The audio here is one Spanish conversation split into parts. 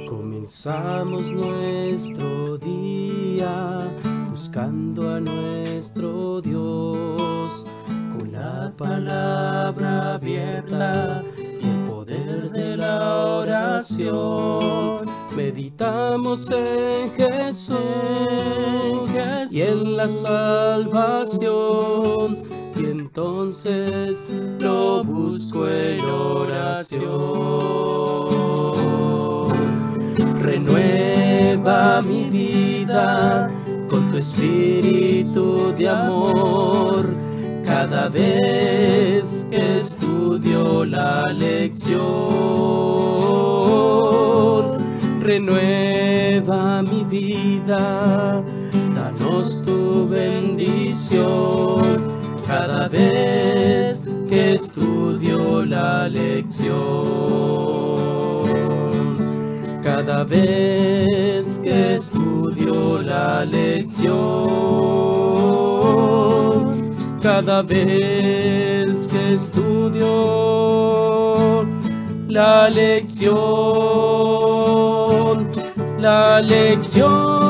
Comenzamos nuestro día buscando a nuestro Dios, con la palabra abierta y el poder de la oración. Meditamos en Jesús y en la salvación, y entonces lo busco en oración. Renueva mi vida con tu espíritu de amor, cada vez que estudio la lección. Renueva mi vida, danos tu bendición, cada vez que estudio la lección. Cada vez que estudio la lección, cada vez que estudio la lección, la lección.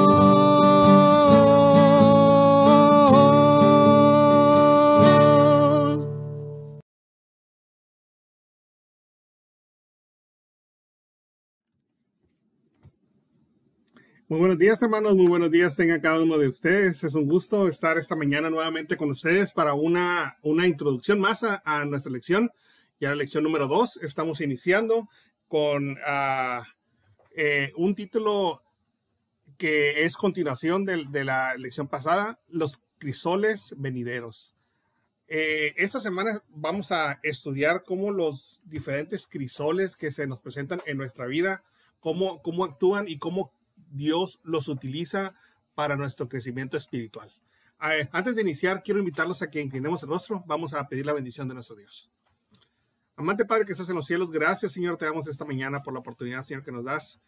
Muy buenos días, hermanos. Muy buenos días tengan cada uno de ustedes. Es un gusto estar esta mañana nuevamente con ustedes para una introducción más a nuestra lección. Ya la lección número 2. Estamos iniciando con un título que es continuación de la lección pasada, los crisoles venideros. Esta semana vamos a estudiar cómo los diferentes crisoles que se nos presentan en nuestra vida, cómo actúan y cómo Dios los utiliza para nuestro crecimiento espiritual. Antes de iniciar, quiero invitarlos a que inclinemos el rostro. Vamos a pedir la bendición de nuestro Dios. Amante Padre que estás en los cielos, gracias, Señor, te damos esta mañana por la oportunidad, Señor, que nos das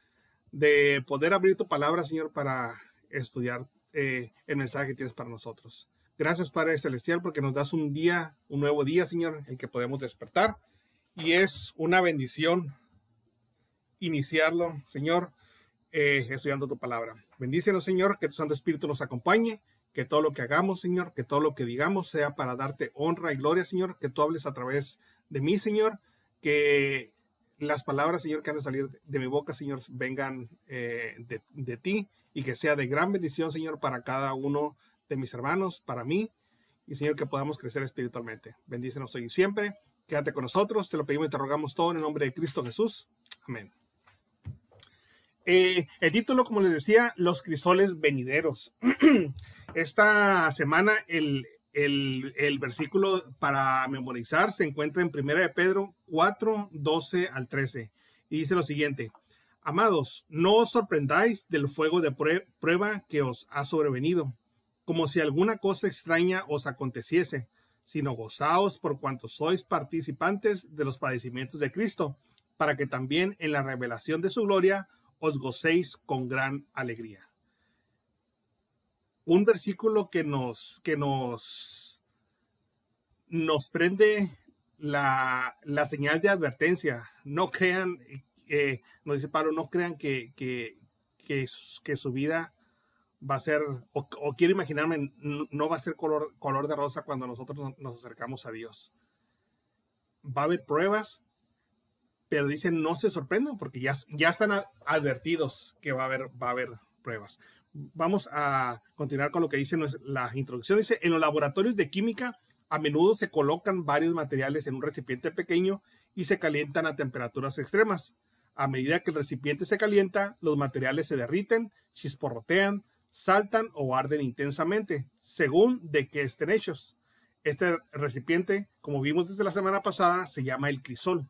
de poder abrir tu palabra, Señor, para estudiar el mensaje que tienes para nosotros. Gracias, Padre Celestial, porque nos das un nuevo día, Señor, el que podemos despertar. Y es una bendición iniciarlo, Señor, estudiando tu palabra. Bendícenos, Señor, que tu Santo Espíritu nos acompañe, que todo lo que hagamos, Señor, que todo lo que digamos sea para darte honra y gloria, Señor, que tú hables a través de mí, Señor, que las palabras, Señor, que han de salir de mi boca, Señor, vengan de ti y que sea de gran bendición, Señor, para cada uno de mis hermanos, para mí, y, Señor, que podamos crecer espiritualmente. Bendícenos hoy y siempre. Quédate con nosotros, te lo pedimos y te rogamos todo en el nombre de Cristo Jesús. Amén. El título, como les decía, los crisoles venideros. Esta semana el versículo para memorizar se encuentra en 1 de Pedro 4, 12 al 13. Y dice lo siguiente: Amados, no os sorprendáis del fuego de prueba que os ha sobrevenido, como si alguna cosa extraña os aconteciese, sino gozaos por cuanto sois participantes de los padecimientos de Cristo, para que también en la revelación de su gloria os gocéis con gran alegría. Un versículo que nos prende la señal de advertencia. No crean, nos dice Pablo, no crean que su vida va a ser, o quiero imaginarme, no va a ser color de rosa cuando nosotros nos acercamos a Dios. Va a haber pruebas, pero dicen no se sorprendan porque ya están advertidos que va a haber pruebas. Vamos a continuar con lo que dice la introducción. Dice, en los laboratorios de química a menudo se colocan varios materiales en un recipiente pequeño y se calientan a temperaturas extremas. A medida que el recipiente se calienta, los materiales se derriten, chisporrotean, saltan o arden intensamente, según de qué estén hechos. Este recipiente, como vimos desde la semana pasada, se llama el crisol.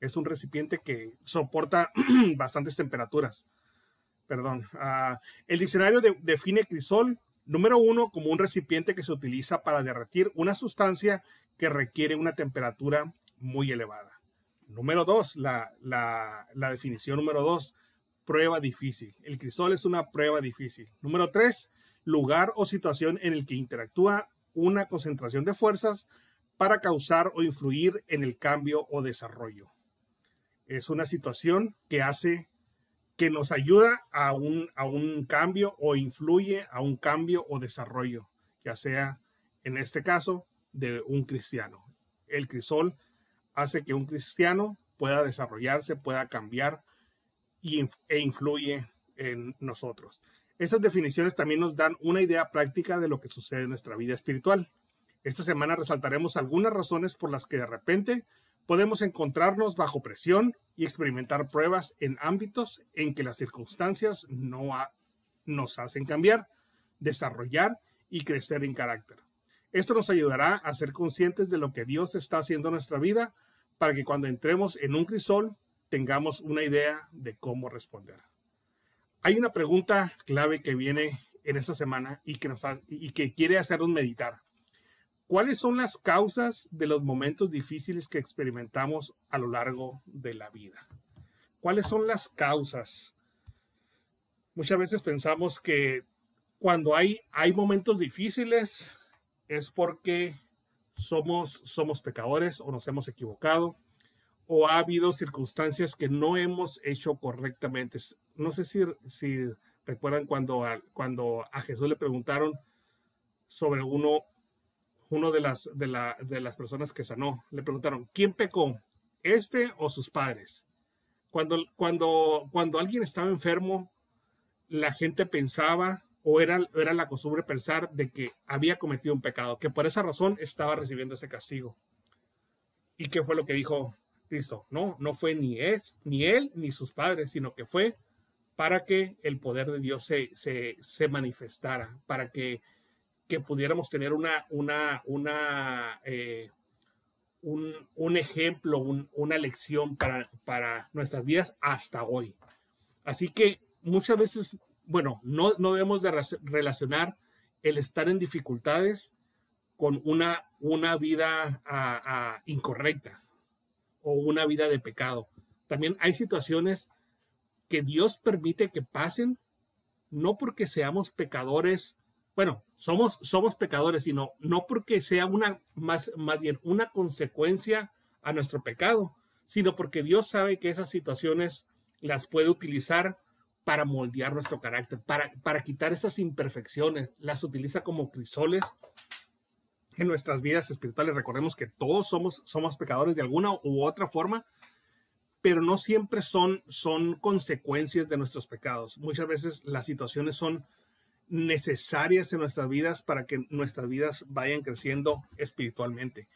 Es un recipiente que soporta bastantes temperaturas. El diccionario define crisol, número 1, como un recipiente que se utiliza para derretir una sustancia que requiere una temperatura muy elevada. Número 2, la definición número 2, prueba difícil. El crisol es una prueba difícil. Número 3, lugar o situación en el que interactúa una concentración de fuerzas para causar o influir en el cambio o desarrollo. Es una situación que nos ayuda a un cambio o influye a un cambio o desarrollo, ya sea en este caso de un cristiano. El crisol hace que un cristiano pueda desarrollarse, pueda cambiar e influye en nosotros. Estas definiciones también nos dan una idea práctica de lo que sucede en nuestra vida espiritual. Esta semana resaltaremos algunas razones por las que de repente podemos encontrarnos bajo presión y experimentar pruebas en ámbitos en que las circunstancias nos hacen cambiar, desarrollar y crecer en carácter. Esto nos ayudará a ser conscientes de lo que Dios está haciendo en nuestra vida para que cuando entremos en un crisol tengamos una idea de cómo responder. Hay una pregunta clave que viene en esta semana y que quiere hacernos meditar. ¿Cuáles son las causas de los momentos difíciles que experimentamos a lo largo de la vida? ¿Cuáles son las causas? Muchas veces pensamos que cuando hay momentos difíciles es porque somos pecadores o nos hemos equivocado o ha habido circunstancias que no hemos hecho correctamente. No sé si recuerdan cuando a Jesús le preguntaron sobre uno de las personas que sanó. Le preguntaron, ¿quién pecó? ¿Este o sus padres? Cuando alguien estaba enfermo, la gente pensaba, o era la costumbre pensar de que había cometido un pecado, que por esa razón estaba recibiendo ese castigo. ¿Y qué fue lo que dijo Cristo? No fue ni él ni sus padres, sino que fue para que el poder de Dios se manifestara, para que pudiéramos tener un ejemplo, una lección para nuestras vidas hasta hoy. Así que muchas veces, no debemos de relacionar el estar en dificultades con una vida incorrecta o una vida de pecado. También hay situaciones que Dios permite que pasen, no porque seamos pecadores. Somos pecadores, sino no porque sea más bien una consecuencia a nuestro pecado, sino porque Dios sabe que esas situaciones las puede utilizar para moldear nuestro carácter, para quitar esas imperfecciones. Las utiliza como crisoles en nuestras vidas espirituales. Recordemos que todos somos pecadores de alguna u otra forma, pero no siempre son consecuencias de nuestros pecados. Muchas veces las situaciones son necesarias en nuestras vidas para que nuestras vidas vayan creciendo espiritualmente.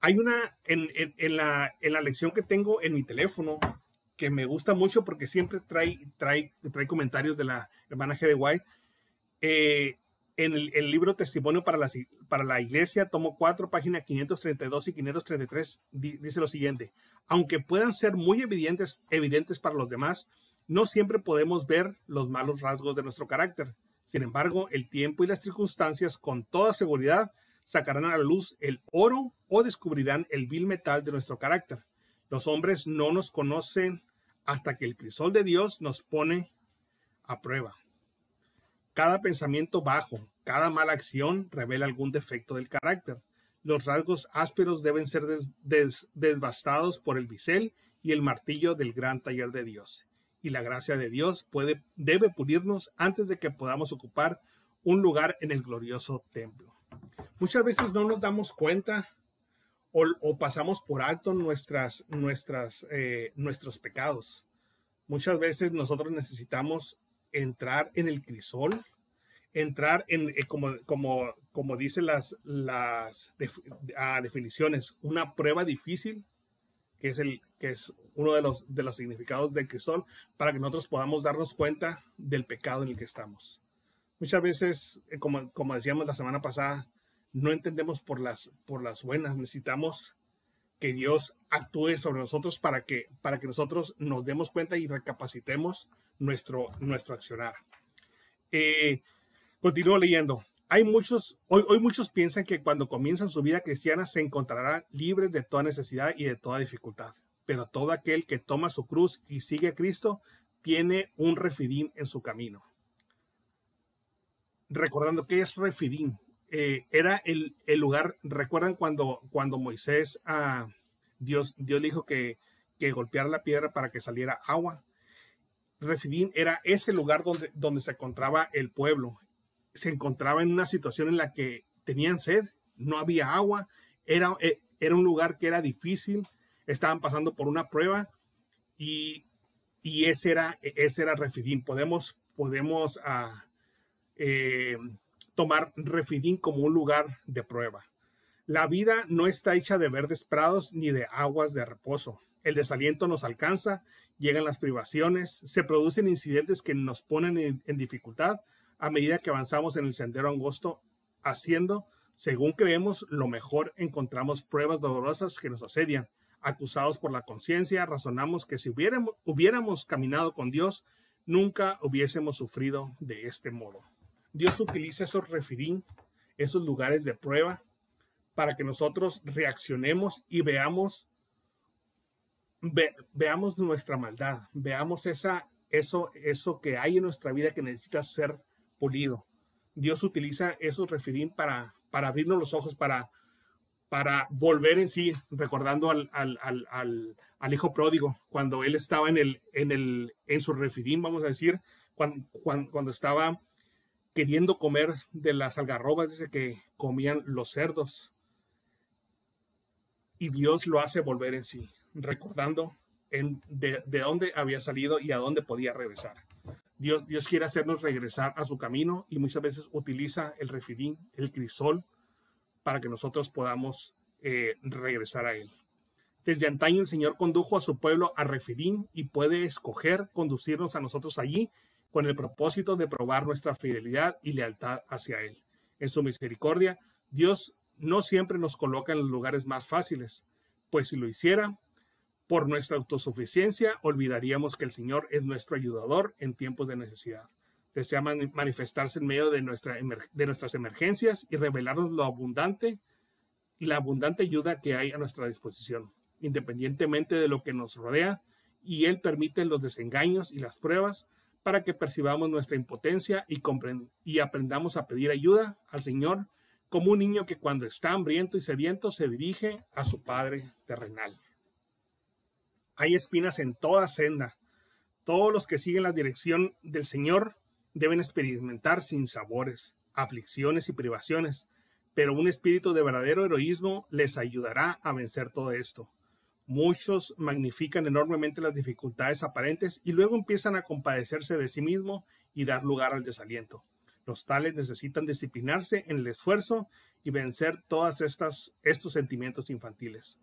Hay en la lección que tengo en mi teléfono que me gusta mucho porque siempre trae comentarios de la hermana G. de White. En el libro Testimonio para la Iglesia, tomo 4, página 532 y 533, dice lo siguiente: aunque puedan ser muy evidentes para los demás, no siempre podemos ver los malos rasgos de nuestro carácter. Sin embargo, el tiempo y las circunstancias con toda seguridad sacarán a la luz el oro o descubrirán el vil metal de nuestro carácter. Los hombres no nos conocen hasta que el crisol de Dios nos pone a prueba. Cada pensamiento bajo, cada mala acción revela algún defecto del carácter. Los rasgos ásperos deben ser desbastados por el bisel y el martillo del gran taller de Dios. Y la gracia de Dios debe pulirnos antes de que podamos ocupar un lugar en el glorioso templo. Muchas veces no nos damos cuenta o pasamos por alto nuestros pecados. Muchas veces nosotros necesitamos entrar en el crisol, entrar en, como dicen las definiciones, una prueba difícil, que es uno de los significados del crisol, para que nosotros podamos darnos cuenta del pecado en el que estamos. Muchas veces, como decíamos la semana pasada, no entendemos por las buenas. Necesitamos que Dios actúe sobre nosotros para que nosotros nos demos cuenta y recapacitemos nuestro accionar. Continúo leyendo. Hoy muchos piensan que cuando comienzan su vida cristiana se encontrarán libres de toda necesidad y de toda dificultad. Pero todo aquel que toma su cruz y sigue a Cristo tiene un refidim en su camino. Recordando, ¿qué es refidim? era el lugar. ¿Recuerdan cuando Moisés, Dios le dijo que golpeara la piedra para que saliera agua? Refidim era ese lugar donde se encontraba el pueblo. Se encontraba en una situación en la que tenían sed, no había agua, era un lugar que era difícil, estaban pasando por una prueba y ese era Refidim. Podemos tomar Refidim como un lugar de prueba. La vida no está hecha de verdes prados ni de aguas de reposo. El desaliento nos alcanza, llegan las privaciones, se producen incidentes que nos ponen en dificultad a medida que avanzamos en el sendero angosto, haciendo, según creemos, lo mejor. Encontramos pruebas dolorosas que nos asedian. Acusados por la conciencia, razonamos que si hubiéramos caminado con Dios, nunca hubiésemos sufrido de este modo. Dios utiliza esos refidim, esos lugares de prueba, para que nosotros reaccionemos y veamos nuestra maldad, veamos eso que hay en nuestra vida que necesita ser pulido. Dios utiliza esos refidim para abrirnos los ojos, para volver en sí, recordando al hijo pródigo, cuando él estaba en su refidim, vamos a decir, cuando estaba queriendo comer de las algarrobas, dice que comían los cerdos. Y Dios lo hace volver en sí, recordando de dónde había salido y a dónde podía regresar. Dios quiere hacernos regresar a su camino y muchas veces utiliza el refidim, el crisol, para que nosotros podamos regresar a él. Desde antaño el Señor condujo a su pueblo a Refidim y puede escoger conducirnos a nosotros allí con el propósito de probar nuestra fidelidad y lealtad hacia él. En su misericordia, Dios no siempre nos coloca en los lugares más fáciles, pues si lo hiciera, por nuestra autosuficiencia, olvidaríamos que el Señor es nuestro ayudador en tiempos de necesidad. Desea manifestarse en medio de nuestras emergencias y revelarnos la abundante ayuda que hay a nuestra disposición, independientemente de lo que nos rodea, y Él permite los desengaños y las pruebas para que percibamos nuestra impotencia y aprendamos a pedir ayuda al Señor, como un niño que cuando está hambriento y sediento se dirige a su Padre terrenal. Hay espinas en toda senda. Todos los que siguen la dirección del Señor deben experimentar sinsabores, aflicciones y privaciones, pero un espíritu de verdadero heroísmo les ayudará a vencer todo esto. Muchos magnifican enormemente las dificultades aparentes y luego empiezan a compadecerse de sí mismos y dar lugar al desaliento. Los tales necesitan disciplinarse en el esfuerzo y vencer todos estos sentimientos infantiles.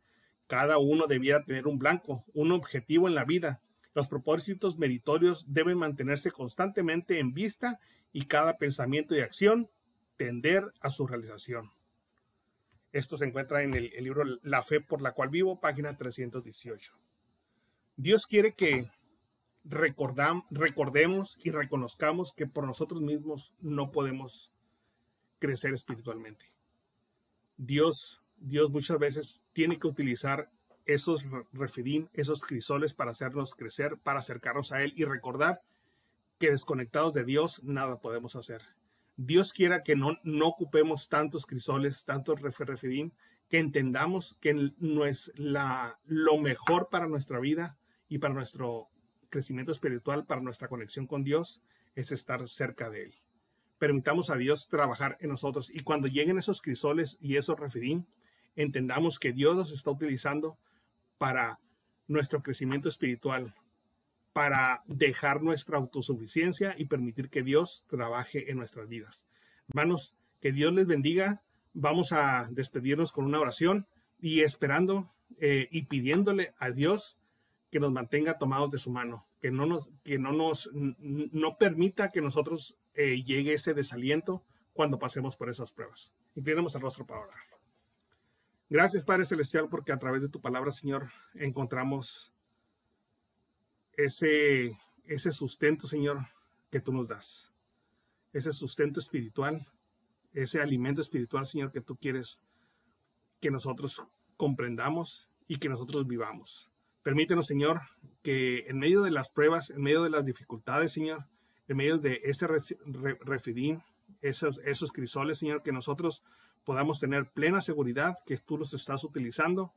Cada uno debiera tener un blanco, un objetivo en la vida. Los propósitos meritorios deben mantenerse constantemente en vista y cada pensamiento y acción tender a su realización. Esto se encuentra en el libro La Fe por la cual vivo, página 318. Dios quiere que recordemos y reconozcamos que por nosotros mismos no podemos crecer espiritualmente. Dios muchas veces tiene que utilizar esos refidim, esos crisoles para hacernos crecer, para acercarnos a Él y recordar que desconectados de Dios nada podemos hacer. Dios quiera que no ocupemos tantos crisoles, tantos refidim, que entendamos que no es lo mejor para nuestra vida y para nuestro crecimiento espiritual, para nuestra conexión con Dios, es estar cerca de Él. Permitamos a Dios trabajar en nosotros y cuando lleguen esos crisoles y esos refidim, entendamos que Dios los está utilizando para nuestro crecimiento espiritual, para dejar nuestra autosuficiencia y permitir que Dios trabaje en nuestras vidas. Hermanos, que Dios les bendiga. Vamos a despedirnos con una oración y esperando y pidiéndole a Dios que nos mantenga tomados de su mano, que no permita que nosotros llegue ese desaliento cuando pasemos por esas pruebas. Inclinemos el rostro para orar. Gracias, Padre Celestial, porque a través de tu palabra, Señor, encontramos ese sustento, Señor, que tú nos das. Ese sustento espiritual, ese alimento espiritual, Señor, que tú quieres que nosotros comprendamos y que nosotros vivamos. Permítenos, Señor, que en medio de las pruebas, en medio de las dificultades, Señor, en medio de ese refidim, esos crisoles, Señor, que nosotros podamos tener plena seguridad que tú los estás utilizando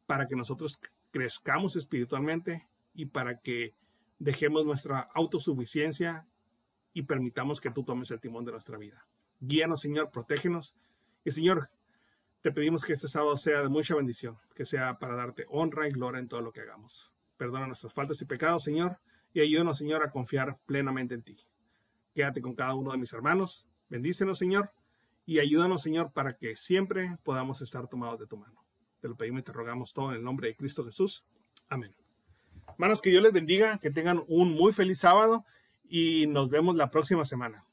para que nosotros crezcamos espiritualmente y para que dejemos nuestra autosuficiencia y permitamos que tú tomes el timón de nuestra vida. Guíanos, Señor, protégenos. Y, Señor, te pedimos que este sábado sea de mucha bendición, que sea para darte honra y gloria en todo lo que hagamos. Perdona nuestras faltas y pecados, Señor, y ayúdanos, Señor, a confiar plenamente en ti. Quédate con cada uno de mis hermanos. Bendícenos, Señor, y ayúdanos, Señor, para que siempre podamos estar tomados de tu mano. Te lo pedimos y te rogamos todo en el nombre de Cristo Jesús. Amén. Hermanos, que Dios les bendiga, que tengan un muy feliz sábado y nos vemos la próxima semana.